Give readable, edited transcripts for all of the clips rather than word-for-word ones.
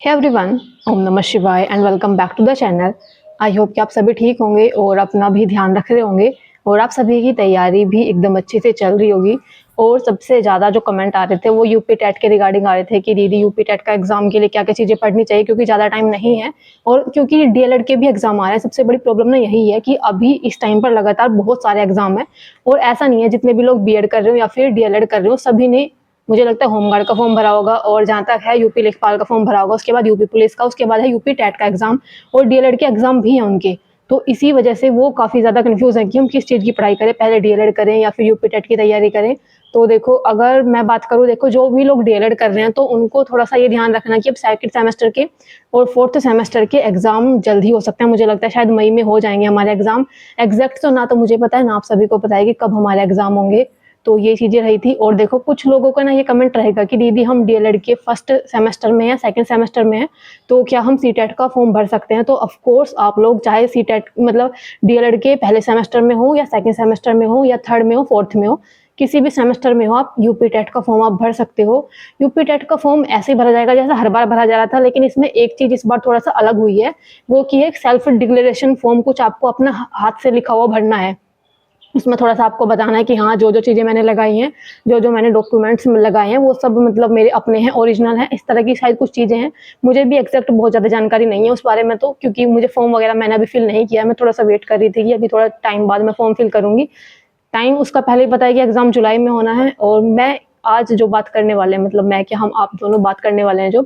Hey everyone, ओम नमः शिवाय and welcome back to the channel. I hope कि आप सभी ठीक होंगे और अपना भी ध्यान रख रहे होंगे और आप सभी की तैयारी भी एकदम अच्छे से चल रही होगी। और सबसे ज़्यादा जो कमेंट आ रहे थे वो यूपी टेट के रिगार्डिंग आ रहे थे कि दीदी यूपी टेट का एग्ज़ाम के लिए क्या क्या चीज़ें पढ़नी चाहिए, क्योंकि ज़्यादा टाइम नहीं है और क्योंकि डीएलएड के भी एग्ज़ाम आ रहे हैं। सबसे बड़ी प्रॉब्लम ना यही है कि अभी इस टाइम पर लगातार बहुत सारे एग्ज़ाम हैं और ऐसा नहीं है जितने भी लोग बीएड कर रहे हो या फिर डीएलएड कर रहे हो सभी ने, मुझे लगता है, होमगार्ड का फॉर्म भरा होगा और जहाँ तक है यूपी लेखपाल का फॉर्म भरा होगा, उसके बाद यूपी पुलिस का, उसके बाद है यूपी टेट का एग्जाम और डीएलएड के एग्जाम भी हैं उनके। तो इसी वजह से वो काफ़ी ज़्यादा कंफ्यूज है कि हम किस चीज़ की पढ़ाई करें, पहले डीएलएड करें या फिर यूपी टेट की तैयारी करें। तो देखो, अगर मैं बात करूँ, देखो जो भी लोग डीएलएड कर रहे हैं तो उनको थोड़ा सा ये ध्यान रखना कि अब सेकंड सेमेस्टर के और फोर्थ सेमेस्टर के एग्जाम जल्दी हो सकते हैं। मुझे लगता है शायद मई में हो जाएंगे हमारे एग्जाम। एग्जैक्ट तो ना तो मुझे पता है ना आप सभी को पता है कि कब हमारे एग्जाम होंगे। तो ये चीज़ें रही थी। और देखो, कुछ लोगों का ना ये कमेंट रहेगा कि दीदी हम डीएलएड के फर्स्ट सेमेस्टर में या सेकंड सेमेस्टर में हैं, तो क्या हम सीटेट का फॉर्म भर सकते हैं? तो ऑफ कोर्स आप लोग चाहे सीटेट मतलब डीएलएड के पहले सेमेस्टर में हो या सेकंड सेमेस्टर में हो या थर्ड में हो, फोर्थ में हो, किसी भी सेमेस्टर में हो, आप यूपी टेट का फॉर्म आप भर सकते हो। यूपी टेट का फॉर्म ऐसे ही भरा जाएगा जैसा हर बार भरा जा रहा था, लेकिन इसमें एक चीज़ इस बार थोड़ा सा अलग हुई है, वो कि एक सेल्फ डिक्लेरेशन फॉर्म कुछ आपको अपना हाथ से लिखा हुआ भरना है। उसमें थोड़ा-सा आपको बताना है कि हाँ, जो-जो चीज़ें मैंने लगाई हैं, जो-जो मैंने डॉक्यूमेंट्स में लगाए हैं, वो सब मतलब मेरे अपने हैं, ओरिजिनल हैं। इस तरह की शायद कुछ चीज़ें हैं। मुझे भी एग्ज़ैक्ट बहुत ज़्यादा जानकारी नहीं है उस बारे में तो, क्योंकि मुझे फॉर्म वगैरह मैंने अभी फिल नहीं किया है। मैं थोड़ा-सा वेट कर रही थी कि अभी थोड़ा टाइम बाद मैं फॉर्म फिल करूँगी। टाइम उसका पहले ही पता है कि एग्ज़ाम जुलाई में होना है। और मैं आज जो बात करने वाले हैं, मतलब मैं क्या, हम आप दोनों बात करने वाले हैं जो,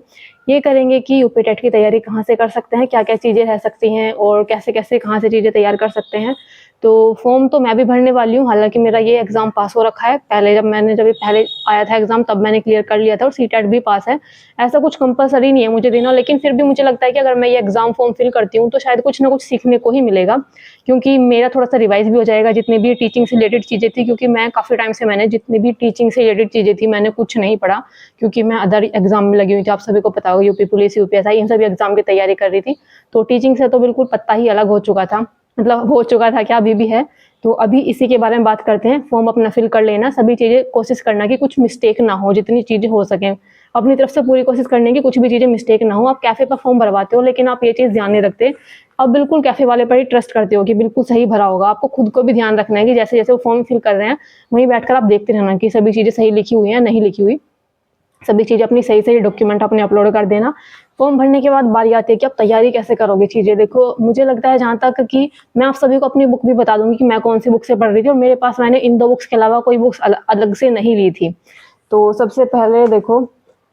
ये करेंगे कि यूपी टेट की तैयारी कहाँ से कर सकते हैं, क्या-क्या चीज़ें रह सकती हैं और कैसे-कैसे कहाँ से चीज़ें तैयार कर सकते हैं। तो फॉर्म तो मैं भी भरने वाली हूँ, हालाँकि मेरा ये एग्ज़ाम पास हो रखा है। पहले जब ये पहले आया था एग्ज़ाम तब मैंने क्लियर कर लिया था और सीटेट भी पास है। ऐसा कुछ कंपल्सरी नहीं है मुझे देना, लेकिन फिर भी मुझे लगता है कि अगर मैं ये एग्ज़ाम फॉर्म फिल करती हूँ तो शायद कुछ ना कुछ सीखने को ही मिलेगा, क्योंकि मेरा थोड़ा-सा रिवाइज़ भी हो जाएगा जितनी भी टीचिंग से रिलेटेड चीज़ें थी, क्योंकि मैं काफ़ी टाइम से मैंने जितनी भी टीचिंग से रिलेटेड चीज़ें थी मैंने कुछ नहीं पढ़ा, क्योंकि मैं अदर एग्ज़ाम में लगी हुई थी। आप सभी को पता होगा, यूपी पुलिस, यूपीएसआई, इन सभी एग्ज़ाम की तैयारी कर रही थी। तो टीचिंग से तो बिल्कुल पत्ता ही अलग हो चुका था, मतलब हो चुका था क्या, अभी भी है। तो अभी इसी के बारे में बात करते हैं। फॉर्म अपना फिल कर लेना, सभी चीज़ें कोशिश करना कि कुछ मिस्टेक ना हो, जितनी चीज़ें हो सकें। अपनी तरफ से पूरी कोशिश करने की कुछ भी चीज़ें मिस्टेक ना हो। आप कैफ़े पर फॉर्म भरवाते हो, लेकिन आप ये चीज़ ध्यान नहीं रखते। आप बिल्कुल कैफ़े वाले पर ही ट्रस्ट करते हो कि बिल्कुल सही भरा होगा। आपको खुद को भी ध्यान रखना है कि जैसे-जैसे वो फॉर्म फिल कर रहे हैं, वहीं बैठकर आप देखते रहना कि सभी चीज़ें सही लिखी हुई हैं, नहीं लिखी हुई। सभी चीज़ें अपनी सही-सही डॉक्यूमेंट अपने अपलोड कर देना। फॉर्म भरने के बाद बारी आती है कि आप तैयारी कैसे करोगे चीज़ें। देखो, मुझे लगता है जहाँ तक कि मैं आप सभी को अपनी बुक भी बता दूँगी कि मैं कौन-सी बुक से पढ़ रही थी और मेरे पास मैंने इन 2 बुक्स के अलावा कोई बुक्स अलग से नहीं ली थी। तो सबसे पहले देखो,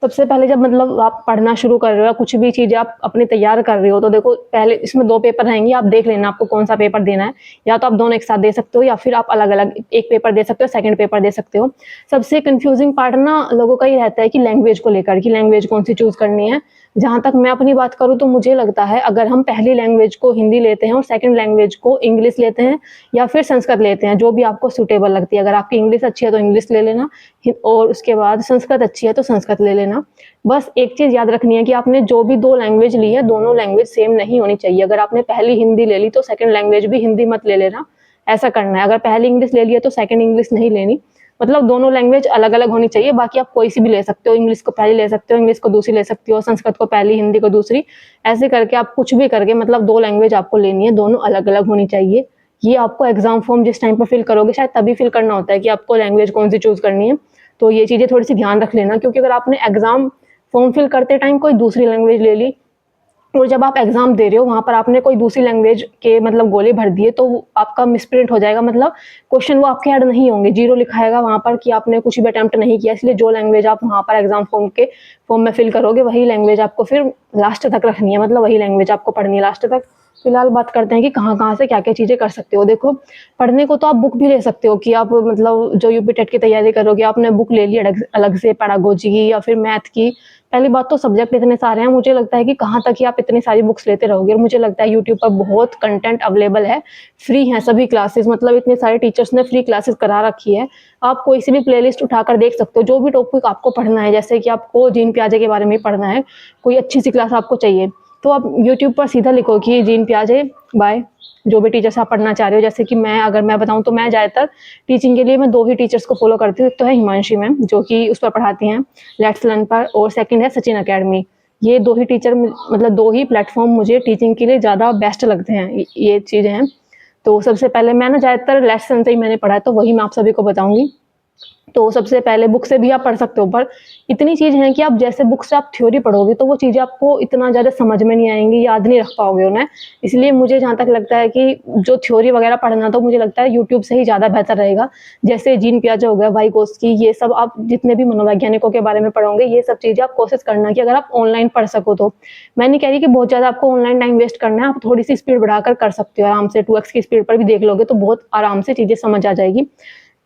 सबसे पहले जब मतलब आप पढ़ना शुरू कर रहे हो या कुछ भी चीज़ें आप अपनी तैयार कर रहे हो, तो देखो पहले इसमें 2 पेपर रहेंगे, आप देख लेना आपको कौन-सा पेपर देना है। या तो आप दोनों एक साथ दे सकते हो या फिर आप अलग-अलग एक पेपर दे सकते हो, सेकंड पेपर दे सकते हो। सबसे कन्फ्यूज़िंग पार्ट ना लोगों का ये रहता है कि लैंग्वेज को लेकर, कि लैंग्वेज कौन-सी चूज़ करनी है। जहाँ तक मैं अपनी बात करूँ तो मुझे लगता है अगर हम पहली लैंग्वेज को हिंदी लेते हैं और सेकंड लैंग्वेज को इंग्लिश लेते हैं या फिर संस्कृत लेते हैं, जो भी आपको सूटेबल लगती है। अगर आपकी इंग्लिश अच्छी है तो इंग्लिश ले लेना, और उसके बाद संस्कृत अच्छी है तो संस्कृत ले लेना। बस एक चीज़ याद रखनी है कि आपने जो भी 2 लैंग्वेज ली है, दोनों लैंग्वेज सेम नहीं होनी चाहिए। अगर आपने पहली हिंदी ले ली तो सेकंड लैंग्वेज भी हिंदी मत ले लेना, ऐसा करना है। अगर पहली इंग्लिश ले ली है तो सेकंड इंग्लिश नहीं लेनी, मतलब दोनों लैंग्वेज अलग-अलग होनी चाहिए। बाकी आप कोई सी भी ले सकते हो, इंग्लिश को पहली ले सकते हो, इंग्लिश को दूसरी ले सकते हो, संस्कृत को पहली, हिंदी को दूसरी। ऐसे करके आप कुछ भी करके मतलब 2 लैंग्वेज आपको लेनी है, दोनों अलग-अलग होनी चाहिए। ये आपको एग्ज़ाम फॉर्म जिस टाइम पर फिल करोगे शायद तभी फिल करना होता है कि आपको लैंग्वेज कौन-सी चूज़ करनी है। तो ये चीज़ें थोड़ी-सी ध्यान रख लेना, क्योंकि अगर आपने एग्ज़ाम फॉर्म फिल करते टाइम कोई दूसरी लैंग्वेज ले ली और जब आप एग्ज़ाम दे रहे हो वहाँ पर आपने कोई दूसरी लैंग्वेज के मतलब गोले भर दिए, तो वो आपका मिसप्रिंट हो जाएगा, मतलब क्वेश्चन वो आपके ऐड नहीं होंगे, ज़ीरो लिखाएगा वहाँ पर कि आपने कुछ भी अटेम्प्ट नहीं किया। इसलिए जो लैंग्वेज आप वहाँ पर एग्ज़ाम फॉर्म में फिल करोगे वही लैंग्वेज आपको फिर लास्ट तक रखनी है, मतलब वही लैंग्वेज आपको पढ़नी है लास्ट तक। फिलहाल बात करते हैं कि कहाँ-कहाँ से क्या-क्या चीज़ें कर सकते हो। देखो, पढ़ने को तो आप बुक भी ले सकते हो कि आप मतलब जो यूपी टेट की तैयारी करोगे, आपने बुक ले ली अलग अलग से पेडागोजी की या फिर मैथ की। पहली बात तो सब्जेक्ट इतने सारे हैं, मुझे लगता है कि कहाँ तक ही आप इतनी सारी बुक्स लेते रहोगे। और मुझे लगता है यूट्यूब पर बहुत कंटेंट अवेलेबल है, फ्री हैं सभी क्लासेस, मतलब इतने सारे टीचर्स ने फ्री क्लासेस करा रखी है। आप कोई सी भी प्लेलिस्ट उठाकर देख सकते हो, जो भी टॉपिक आपको पढ़ना है, जैसे कि आपको जीन पियाजे के बारे में पढ़ना है, कोई अच्छी सी क्लास आपको चाहिए, तो आप यूट्यूब पर सीधा लिखो कि जीन पियाजे बाय जो भी टीचर्स आप पढ़ना चाह रहे हो। जैसे कि अगर मैं बताऊँ तो मैं ज़्यादातर टीचिंग के लिए मैं 2 ही टीचर्स को फॉलो करती हूँ। एक तो है हिमांशी मैम, जो कि उस पर पढ़ाती हैं लेट्स लर्न पर, और सेकंड है सचिन अकेडमी। ये 2 ही टीचर मतलब 2 ही प्लेटफ़ॉर्म मुझे टीचिंग के लिए ज़्यादा बेस्ट लगते हैं। ये चीज़ें हैं। तो सबसे पहले मैं ना ज़्यादातर लेसन से ही मैंने पढ़ा है, तो वही मैं आप सभी को बताऊँगी। तो सबसे पहले बुक से भी आप पढ़ सकते हो, पर इतनी चीज़ है कि आप जैसे बुक से आप थ्योरी पढ़ोगे तो वो चीज़ें आपको इतना ज़्यादा समझ में नहीं आएँगी, याद नहीं रख पाओगे उन्हें। इसलिए मुझे जहाँ तक लगता है कि जो थ्योरी वगैरह पढ़ना, तो मुझे लगता है यूट्यूब से ही ज़्यादा बेहतर रहेगा। जैसे जीन पियाजे हो गया, वाइगोत्स्की, ये सब आप जितने भी मनोवैज्ञानिकों के बारे में पढ़ोगे, ये सब चीज़ें आप कोशिश करना कि अगर आप ऑनलाइन पढ़ सको तो। मैं नहीं कह रही कि बहुत ज़्यादा आपको ऑनलाइन टाइम वेस्ट करना है, आप थोड़ी-सी स्पीड बढ़ाकर कर सकते हो आराम से, 2x की स्पीड पर भी देख लोगे तो बहुत आराम से चीज़ें समझ आ जाएगी।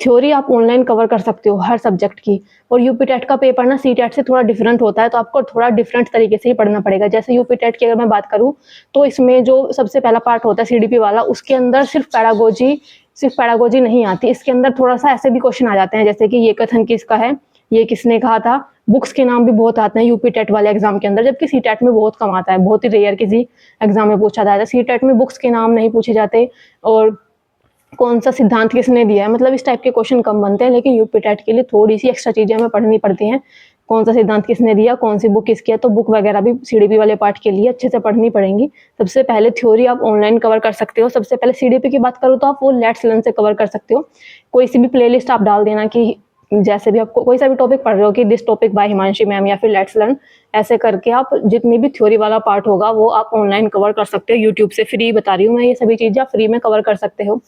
थ्योरी आप ऑनलाइन कवर कर सकते हो हर सब्जेक्ट की। और यूपी टेट का पेपर ना सी टेट से थोड़ा डिफरेंट होता है, तो आपको थोड़ा डिफरेंट तरीके से ही पढ़ना पड़ेगा। जैसे यूपी टेट की अगर मैं बात करूँ, तो इसमें जो सबसे पहला पार्ट होता है सीडीपी वाला, उसके अंदर सिर्फ पैडागोजी नहीं आती, इसके अंदर थोड़ा-सा ऐसे भी क्वेश्चन आ जाते हैं, जैसे कि ये कथन किसका है, ये किसने कहा था। बुक्स के नाम भी बहुत आते हैं यूपी टेट वाले एग्जाम के अंदर, जबकि सी टेट में बहुत कम आता है, बहुत ही रेयर किसी एग्जाम में पूछा जाता है। सी टेट में बुक्स के नाम नहीं पूछे जाते, और कौन सा सिद्धांत किसने दिया है, मतलब इस टाइप के क्वेश्चन कम बनते हैं। लेकिन यूपी टेट के लिए थोड़ी सी एक्स्ट्रा चीज़ें हमें पढ़नी पड़ती हैं। कौन सा सिद्धांत किसने दिया, कौन सी बुक किसकी है, तो बुक वगैरह भी सीडीपी वाले पार्ट के लिए अच्छे से पढ़नी पड़ेंगी। सबसे पहले थ्योरी आप ऑनलाइन कवर कर सकते हो। सबसे पहले सीडीपी की बात करूँ तो आप वो लेट्स लर्न से कवर कर सकते हो। कोई सी भी प्लेलिस्ट आप डाल देना कि जैसे भी आपको कोई सा भी टॉपिक पढ़ रहे हो कि this topic by Himanshi ma'am या फिर लेट्स लर्न, ऐसे करके आप जितनी भी थ्योरी वाला पार्ट होगा वो आप ऑनलाइन कवर कर सकते हो। यूट्यूब से फ्री बता रही हूँ मैं, ये सभी चीज़ें आप फ्री में कवर कर सकते हो।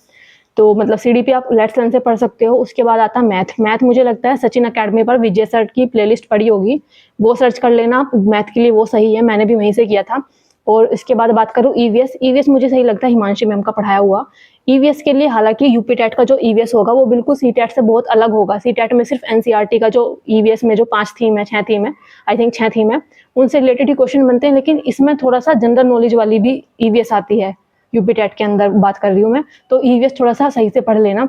तो मतलब सीडीपी आप लेट्स लर्न से पढ़ सकते हो। उसके बाद आता है मैथ। मैथ मुझे लगता है सचिन अकेडमी पर विजय सर की प्लेलिस्ट पड़ी होगी, वो सर्च कर लेना आप, मैथ के लिए वो सही है, मैंने भी वहीं से किया था। और इसके बाद बात करूँ ईवीएस, ईवीएस मुझे सही लगता है हिमांशी मैम का पढ़ाया हुआ। ईवीएस के लिए हालांकि यूपी टेट का जो ईवीएस होगा वो बिल्कुल सी टेट से बहुत अलग होगा। सी टेट में सिर्फ एनसीईआरटी का जो ईवीएस में जो 5 थीम है, 6 थीम है, आई थिंक 6 थीम है, उनसे रिलेटेड ही क्वेश्चन बनते हैं। लेकिन इसमें थोड़ा सा जनरल नॉलेज वाली भी ईवीएस आती है, यूपी टेट के अंदर बात कर रही हूँ मैं। तो ईवीएस थोड़ा सा सही से पढ़ लेना।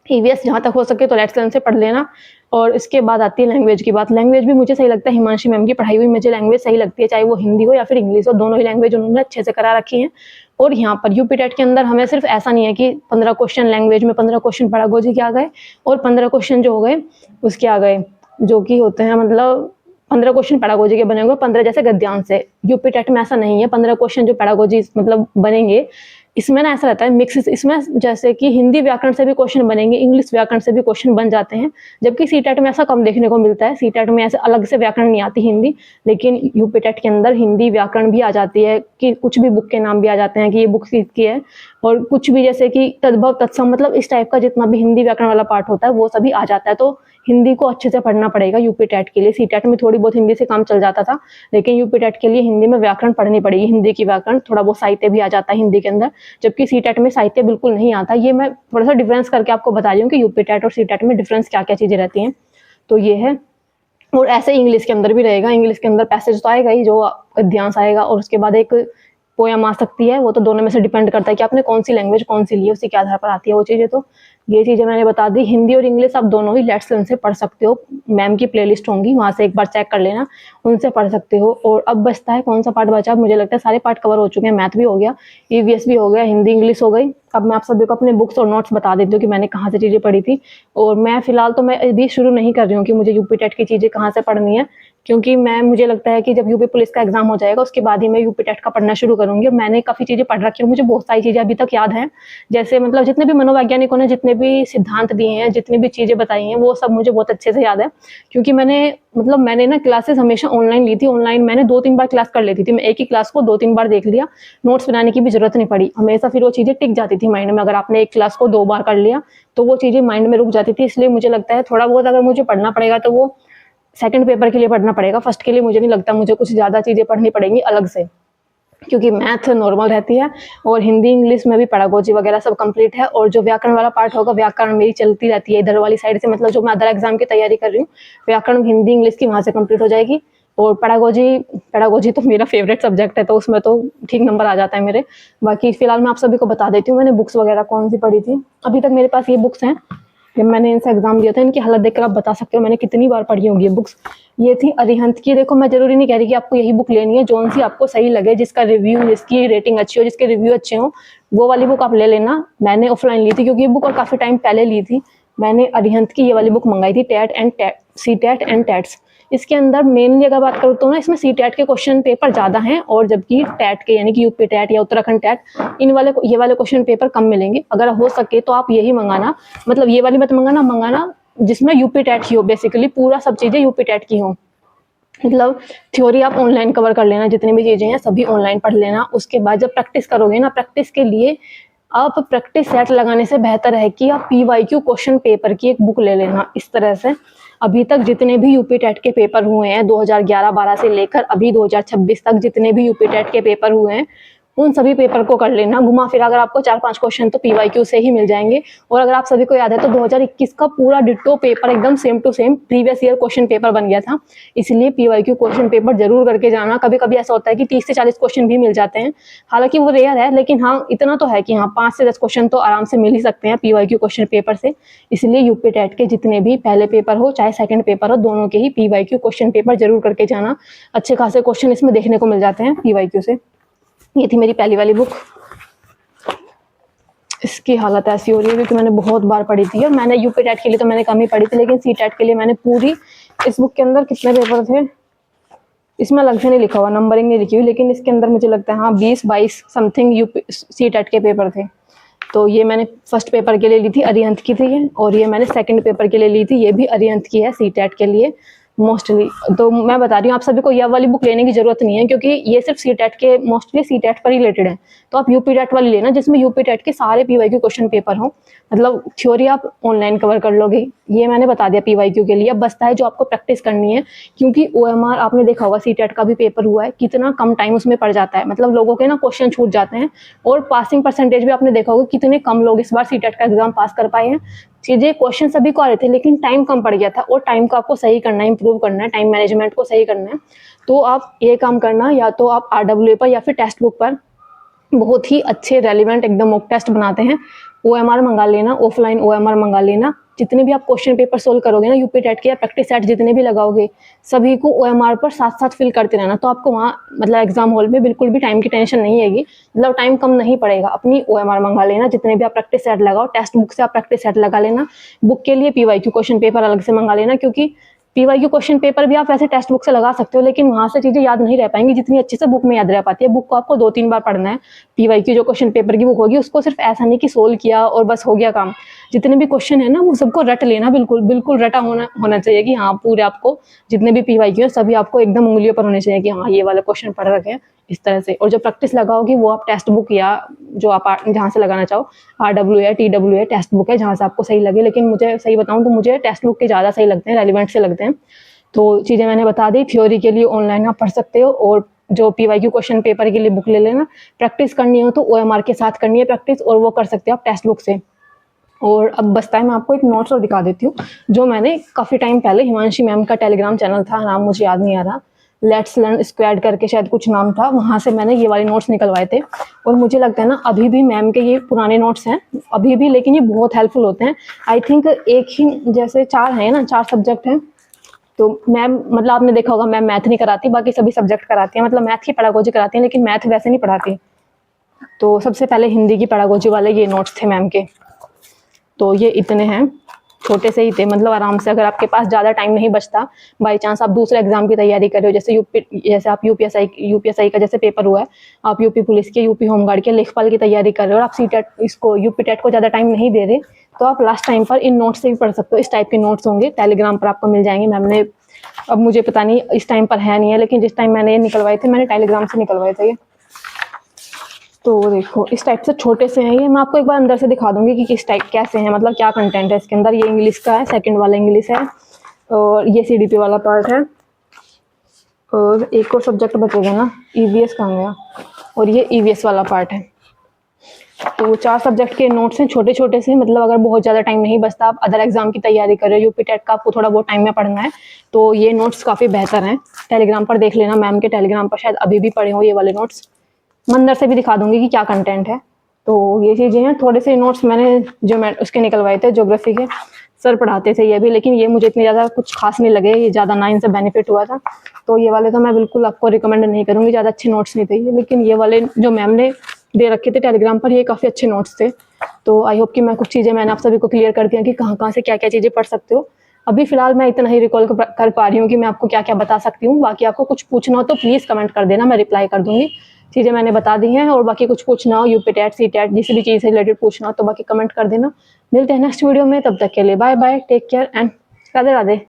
ईवीएस जहाँ तक हो सके तो लेट्स लर्न से पढ़ लेना। और इसके बाद आती है लैंग्वेज की बात। लैंग्वेज भी मुझे सही लगता है हिमांशी मैम की पढ़ाई हुई मुझे लैंग्वेज सही लगती है, चाहे वो हिंदी हो या फिर इंग्लिश हो, दोनों ही लैंग्वेज उन्होंने अच्छे से करा रखी हैं। और यहाँ पर यूपी टेट के अंदर हमें सिर्फ ऐसा नहीं है कि 15 क्वेश्चन लैंग्वेज में, 15 क्वेश्चन पैडागोजी के आ गए और 15 क्वेश्चन जो हो गए उसके आ गए, जो कि होते हैं मतलब 15 क्वेश्चन पैडागोजी के बने होंगे, 15 जैसे गद्यांश से। यूपी टेट में ऐसा नहीं है, 15 क्वेश्चन जो पैडागोजी मतलब बनेंगे, इसमें ना ऐसा रहता है मिक्स। इसमें जैसे कि हिंदी व्याकरण से भी क्वेश्चन बनेंगे, इंग्लिश व्याकरण से भी क्वेश्चन बन जाते हैं, जबकि सी टेट में ऐसा कम देखने को मिलता है। सी टेट में ऐसे अलग से व्याकरण नहीं आती हिंदी, लेकिन यूपी टेट के अंदर हिंदी व्याकरण भी आ जाती है, कि कुछ भी बुक के नाम भी आ जाते हैं कि ये बुक किसकी है, और कुछ भी जैसे कि तद्भव तत्सम, मतलब इस टाइप का जितना भी हिंदी व्याकरण वाला पार्ट होता है वो सभी आ जाता है। तो हिंदी को अच्छे से पढ़ना पड़ेगा यूपी टेट के लिए। सी टेट में थोड़ी बहुत हिंदी से काम चल जाता था, लेकिन यूपी टेट के लिए हिंदी में व्याकरण पढ़नी पड़ेगी, हिंदी की व्याकरण, थोड़ा बहुत साहित्य भी आ जाता है हिंदी के अंदर, जबकि सी टेट में साहित्य बिल्कुल नहीं आता। ये मैं थोड़ा सा डिफरेंस करके आपको बता रही हूँ कि यूपी टेट और सी टेट में डिफरेंस क्या क्या चीज़ें रहती हैं। तो ये है। और ऐसे इंग्लिश के अंदर भी रहेगा, इंग्लिश के अंदर पैसेज तो आएगा ही जो गद्यांश आएगा, और उसके बाद एक पोयम आ सकती है। वो तो दोनों में से डिपेंड करता है कि आपने कौन सी लैंग्वेज कौन सी ली है, उसी के आधार पर आती है वो चीज़ें। तो ये चीज़ें मैंने बता दी। हिंदी और इंग्लिश आप दोनों ही लेट्स लर्न से पढ़ सकते हो, मैम की प्लेलिस्ट होंगी वहाँ से एक बार चेक कर लेना, उनसे पढ़ सकते हो। और अब बचता है कौन सा पार्ट बचा, मुझे लगता है सारे पार्ट कवर हो चुके हैं। मैथ भी हो गया, ईवीएस भी हो गया, हिंदी इंग्लिश हो गई। अब मैं आप सभी को अपने बुक्स और नोट्स बता देती हूँ कि मैंने कहाँ से चीज़ें पढ़ी थी। और मैं फिलहाल तो मैं अभी शुरू नहीं कर रही हूँ कि मुझे यूपी टेट की चीज़ें कहाँ से पढ़नी है, क्योंकि मुझे लगता है कि जब यूपी पुलिस का एग्जाम हो जाएगा उसके बाद ही मैं यूपी टेट का पढ़ना शुरू करूँगी। और मैंने काफ़ी चीज़ें पढ़ रखी हैं, मुझे बहुत सारी चीज़ें अभी तक याद हैं। जैसे मतलब जितने भी मनोवैज्ञानिकों ने जितने भी सिद्धांत दिए हैं, जितनी भी चीज़ें बताई हैं, वो सब मुझे बहुत अच्छे से याद है। क्योंकि मैंने ना क्लासेस हमेशा ऑनलाइन ली थी। ऑनलाइन मैंने 2-3 बार क्लास कर लेती थी, मैं एक ही क्लास को 2-3 बार देख लिया, नोट्स बनाने की भी जरूरत नहीं पड़ी हमेशा, फिर वो चीज़ें टिक जाती थी माइंड में। अगर आपने एक क्लास को 2 बार कर लिया तो वो चीज़ें माइंड में रुक जाती थी। इसलिए मुझे लगता है थोड़ा बहुत अगर मुझे पढ़ना पड़ेगा तो वो सेकंड पेपर के लिए पढ़ना पड़ेगा, फर्स्ट के लिए मुझे नहीं लगता मुझे कुछ ज़्यादा चीज़ें पढ़नी पड़ेंगी अलग से, क्योंकि मैथ नॉर्मल रहती है। और हिंदी इंग्लिश में भी पैडागोजी वगैरह सब कंप्लीट है। और जो व्याकरण वाला पार्ट होगा, व्याकरण मेरी चलती रहती है इधर वाली साइड से, मतलब जो मैं अदर एग्जाम की तैयारी कर रही हूँ, व्याकरण हिंदी इंग्लिश की वहाँ से कंप्लीट हो जाएगी। और पैडागोजी तो मेरा फेवरेट सब्जेक्ट है, तो उसमें तो ठीक नंबर आ जाता है मेरे। बाकी फिलहाल मैं आप सभी को बता देती हूँ मैंने बुक्स वगैरह कौन सी पढ़ी थी। अभी तक मेरे पास ये बुक्स हैं, जब मैंने इनसे एग्जाम दिया था, इनकी हालत देखकर आप बता सकते हो मैंने कितनी बार पढ़ी होगी ये बुक्स। ये थी अरिहंत की। देखो मैं जरूरी नहीं कह रही कि आपको यही बुक लेनी है, जोन सी आपको सही लगे, जिसका रिव्यू, जिसकी रेटिंग अच्छी हो, जिसके रिव्यू अच्छे हो, वो वाली बुक आप ले लेना। मैंने ऑफलाइन ली थी क्योंकि ये बुक और काफ़ी टाइम पहले ली थी। मैंने अरिहंत की ये वाली बुक मंगाई थी, TET and CTET and TETs. इसके अंदर मेनली अगर बात करूँ तो ना इसमें सीटेट के क्वेश्चन पेपर ज़्यादा हैं, और जबकि टैट के यानी कि यूपी टैट या उत्तराखंड टैट ये वाले क्वेश्चन पेपर कम मिलेंगे। अगर हो सके तो आप यही मंगाना, मतलब ये वाली मत मंगाना जिसमें यूपी टैट की हो, बेसिकली पूरा सब चीज़ें यूपी टैट की हों। मतलब थ्योरी आप ऑनलाइन कवर कर लेना, जितनी भी चीज़ें हैं सभी ऑनलाइन पढ़ लेना। उसके बाद जब प्रैक्टिस करोगे ना, प्रैक्टिस के लिए आप प्रैक्टिस सेट लगाने से बेहतर है कि आप पीवाईक्यू क्वेश्चन पेपर की एक बुक ले लेना। इस तरह से अभी तक जितने भी यूपी टेट के पेपर हुए हैं 2011-12 से लेकर अभी 2026 तक जितने भी यूपी टेट के पेपर हुए हैं, उन सभी पेपर को कर लेना घुमा फिरा कर। आपको 4-5 क्वेश्चन तो पीवाईक्यू से ही मिल जाएंगे। और अगर आप सभी को याद है तो 2021 का पूरा डिट्टो पेपर एकदम same to same previous year question paper बन गया था। इसलिए पीवाईक्यू क्वेश्चन पेपर जरूर करके जाना। कभी कभी ऐसा होता है कि 30 से 40 क्वेश्चन भी मिल जाते हैं, हालांकि वो रेयर है, लेकिन हाँ इतना तो है कि हाँ 5 से 10 क्वेश्चन तो आराम से मिल ही सकते हैं पीवाईक्यू क्वेश्चन पेपर से। इसलिए यूपी टेट के जितने भी पहले पेपर हो चाहे सेकंड पेपर हो, दोनों के ही पीवाईक्यू क्वेश्चन पेपर जरूर करके जाना। अच्छे खासे क्वेश्चन इसमें देखने को मिल जाते हैं पीवाईक्यू से। ये थी मेरी पहली वाली बुक। इसकी हालत ऐसी हो रही है क्योंकि मैंने बहुत बार पढ़ी थी, और मैंने यूपी टेट के लिए तो मैंने कम ही पढ़ी थी, लेकिन सी टेट के लिए मैंने पूरी, इस बुक के अंदर कितने पेपर थे इसमें अलग से नहीं लिखा हुआ, नंबरिंग नहीं लिखी हुई, लेकिन इसके अंदर मुझे लगता है हाँ 20-22 समथिंग यूपी सी टेट के पेपर थे। तो ये मैंने फर्स्ट पेपर के लिए ली थी, अरिहंत की थी, और ये मैंने सेकंड पेपर के लिए ली थी, ये भी अरिहंत की है सी टेट के लिए मोस्टली। तो मैं बता रही हूँ आप सभी को यह वाली बुक लेने की जरूरत नहीं है, क्योंकि ये सिर्फ सी टेट के मोस्टली सी टेट पर रिलेटेड है। तो आप यूपी टेट वाली लेना जिसमें यूपी टेट के सारे पीवाईक्यू क्वेश्चन पेपर हो, मतलब थ्योरी आप ऑनलाइन कवर कर लोगे। ये मैंने बता दिया पीवाईक्यू के लिए। अब बचता है जो आपको प्रैक्टिस करनी है, क्योंकि ओएमआर आपने देखा होगा सी टेट का भी पेपर हुआ है, कितना कम टाइम उसमें पड़ जाता है, मतलब लोगों के ना क्वेश्चन छूट जाते हैं। और पासिंग परसेंटेज भी आपने देखा होगा कितने कम लोग इस बार सी टेट का एग्जाम पास कर पाए हैं। चीजें क्वेश्चन सभी को आ रहे थे, लेकिन टाइम कम पड़ गया था, और टाइम को आपको सही करना है, इंप्रूव करना है, टाइम मैनेजमेंट को सही करना है। तो आप ये काम करना, या तो आप आरडब्ल्यूए पर या फिर टेक्स्ट बुक पर बहुत ही अच्छे रेलिवेंट एकदम मॉक टेस्ट बनाते हैं, ओएमआर मंगा लेना, ऑफलाइन ओएमआर मंगा लेना। जितने भी आप क्वेश्चन पेपर सोल्व करोगे ना यूपी टेट के, या प्रैक्टिस सेट जितने भी लगाओगे, सभी को ओएमआर पर साथ साथ फिल करते रहना। तो आपको वहाँ मतलब एग्जाम हॉल में बिल्कुल भी टाइम की टेंशन नहीं हैगी, मतलब टाइम कम नहीं पड़ेगा। अपनी ओएमआर मंगा लेना, जितने भी आप प्रैक्टिस सेट लगाओ, टेक्स्ट बुक से आप प्रैक्टिस सेट लगा लेना। बुक के लिए पीवाईक्यू क्वेश्चन पेपर अलग से मंगा लेना, क्योंकि पीवाईक्यू क्वेश्चन पेपर भी आप वैसे टेक्स्ट बुक से लगा सकते हो, लेकिन वहां से चीजें याद नहीं रह पाएंगी जितनी अच्छे से बुक में याद रह पाती है। बुक को आपको 2-3 बार पढ़ना है। पीवाईक्यू जो क्वेश्चन पेपर की बुक होगी उसको सिर्फ ऐसा नहीं कि सोल्व किया और बस हो गया काम। जितने भी क्वेश्चन है ना वो सबको रट लेना, बिल्कुल बिल्कुल रटा होना चाहिए कि हाँ पूरे आपको जितने भी पीवाईक्यू है सभी आपको एकदम उंगलियों पर होने चाहिए कि हाँ ये वाले क्वेश्चन पढ़ रखे हैं इस तरह से। और जो प्रैक्टिस लगाओगी वो आप टेक्स्ट बुक या जो आप जहाँ से लगाना चाहो, आरडब्ल्यू है, टीडब्ल्यू है, टेक्स्ट बुक है, जहाँ से आपको सही लगे। लेकिन मुझे सही बताऊँ तो मुझे टेक्स्ट बुक के ज़्यादा सही लगते हैं, रेलिवेंट से लगते हैं। तो चीज़ें मैंने बता दी। थ्योरी के लिए ऑनलाइन आप पढ़ सकते हो, और जो पीवाईक्यू क्वेश्चन पेपर के लिए बुक ले लेना। प्रैक्टिस करनी हो तो ओएमआर के साथ करनी है प्रैक्टिस, और वो कर सकते हो आप टेक्स्ट बुक से। और अब बचता है, मैं आपको एक नोट्स और दिखा देती हूँ जो मैंने काफ़ी टाइम पहले, हिमांशी मैम का टेलीग्राम चैनल था, नाम मुझे याद नहीं आ रहा, लेट्स लर्न स्क्वाड करके शायद कुछ नाम था, वहाँ से मैंने ये वाले नोट्स निकलवाए थे। और मुझे लगता है ना अभी भी मैम के ये पुराने नोट्स हैं अभी भी, लेकिन ये बहुत हेल्पफुल होते हैं। आई थिंक एक ही जैसे 4 हैं ना, 4 सब्जेक्ट हैं। तो मैम मतलब आपने देखा होगा मैम मैथ नहीं कराती, बाकी सभी सब्जेक्ट कराती हैं, मतलब मैथ की पेडागोजी कराती हैं, लेकिन मैथ वैसे नहीं पढ़ाती। तो सबसे पहले हिंदी की पेडागोजी वाले ये नोट्स थे मैम के। तो ये इतने हैं, छोटे से ही थे, मतलब आराम से अगर आपके पास ज़्यादा टाइम नहीं बचता, बाई चांस आप दूसरे एग्जाम की तैयारी कर रहे हो, जैसे आप यूपीएसआई का जैसे पेपर हुआ है, आप यूपी पुलिस के, यूपी होमगार्ड के, लेखपाल की तैयारी कर रहे हो, और आप सीटेट इसको यूपी टेट को ज़्यादा टाइम नहीं दे रहे, तो आप लास्ट टाइम पर इन नोट्स से भी पढ़ सकते हो। इस टाइप के नोट्स होंगे, टेलीग्राम पर आपको मिल जाएंगे। मैम ने, अब मुझे पता नहीं इस टाइम पर है नहीं है, लेकिन जिस टाइम मैंने ये निकलवाए थे मैंने टेलीग्राम से निकलवाए थे ये। तो देखो इस टाइप से छोटे से हैं ये। मैं आपको एक बार अंदर से दिखा दूंगी कि किस टाइप कैसे हैं, मतलब क्या कंटेंट है इसके अंदर। ये इंग्लिश का है, सेकंड वाला इंग्लिश है, और ये सीडीपी वाला पार्ट है, और एक और सब्जेक्ट बचेगा ना, ईवीएस कहाँ गया, और ये ईवीएस वाला पार्ट है। तो 4 सब्जेक्ट के नोट्स हैं, छोटे छोटे से, मतलब अगर बहुत ज़्यादा टाइम नहीं बचता, आप अदर एग्जाम की तैयारी कर रहे हो, यूपी टेट का आपको थोड़ा बहुत टाइम में पढ़ना है, तो ये नोट्स काफ़ी बेहतर हैं। टेलीग्राम पर देख लेना, मैम के टेलीग्राम पर शायद अभी भी पढ़े हो ये वाले नोट्स। मैं अंदर से भी दिखा दूंगी कि क्या कंटेंट है। तो ये चीज़ें हैं, थोड़े से नोट्स मैंने जो मैं उसके निकलवाए थे, ज्योग्राफी के सर पढ़ाते थे ये भी, लेकिन ये मुझे इतने ज़्यादा कुछ खास नहीं लगे, ये ज़्यादा ना इनसे बेनिफिट हुआ था। तो ये वाले तो मैं बिल्कुल आपको रिकमेंड नहीं करूँगी, ज़्यादा अच्छे नोट्स नहीं थे ये, लेकिन ये वाले जो मैम ने दे रखे थे टेलीग्राम पर, ये काफ़ी अच्छे नोट्स थे। तो आई होप कि मैं कुछ चीज़ें मैंने आप सभी को क्लियर कर दिया कि कहाँ कहाँ से क्या क्या चीज़ें पढ़ सकते हो। अभी फ़िलहाल मैं इतना ही रिकॉल कर पा रही हूँ कि मैं आपको क्या-क्या बता सकती हूँ। बाकी आपको कुछ पूछना हो तो प्लीज़ कमेंट कर देना, मैं रिप्लाई कर दूँगी। चीज़ें मैंने बता दी हैं, और बाकी कुछ पूछना हो यूपी टेट, सी टेट जिस भी चीज़ से रिलेटेड पूछना हो तो बाकी कमेंट कर देना। मिलते हैं नेक्स्ट वीडियो में, तब तक के लिए bye bye, take care and Radhe Radhe.